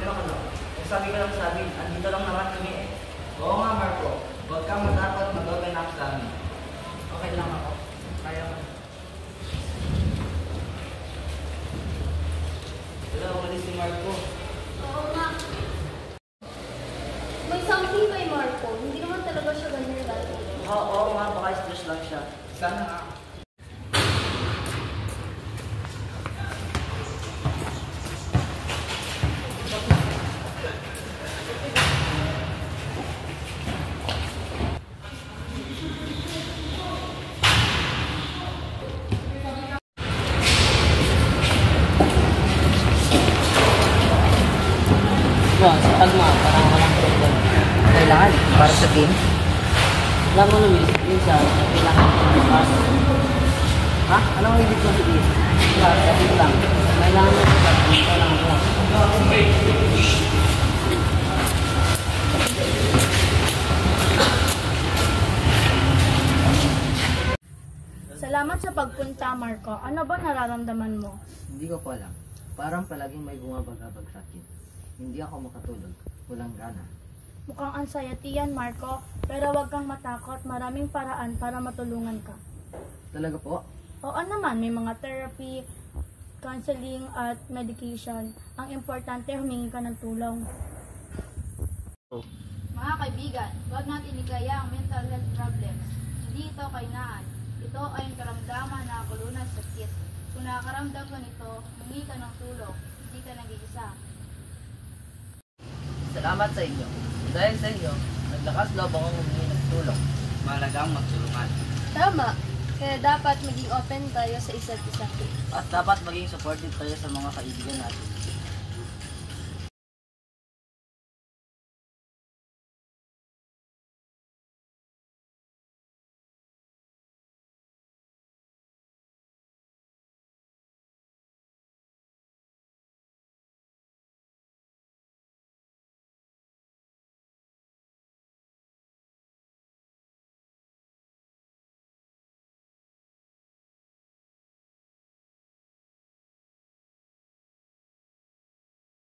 Problema ka lang. Sabi ka lang sa amin, andito lang naman kami eh. Oo nga Marco, huwag kang matakot mag-open up sa amin. Okay lang ako. Kaya mo. Wala, umalis si Marco. Oo nga. May something kay Marco. Hindi naman talaga siya ganyan dati. Oo nga, baka stress lang siya. Sana nga. No, sa tagma, parang walang problem. Kailangan, para sa team. Alam mo naman, minsan, kailangan ko bukas. Ha? Anong ibig sabihin? Sabi lang, kailangan mo bukas, dito lang ako. Salamat sa pagpunta, Marco. Ano ba nararamdaman mo? Hindi ko po alam. Parang palaging may bumabagabag sa akin. Hindi ako makatulog. Walang gana. Mukhang anxiety yan, Marco. Pero huwag kang matakot. Maraming paraan para matulungan ka. Talaga po? Oo naman, may mga therapy, counseling at medication. Ang importante, humingi ka ng tulong. Mga kaibigan, huwag natin igaya ang mental health problems. Hindi ito kainaan. Ito ay ang karamdaman na nakakulunan sa sakit. Kung nakakaramdam ka nito, humingi ka ng tulong. Hindi ka nag-iisa. Salamat sa inyo. Dahil sa inyo, naglakas loob akong humingi ng tulong. Mahalagang magtulungan. Tama. Kaya dapat maging open tayo sa isa't isa. At dapat maging supportive tayo sa mga kaibigan natin.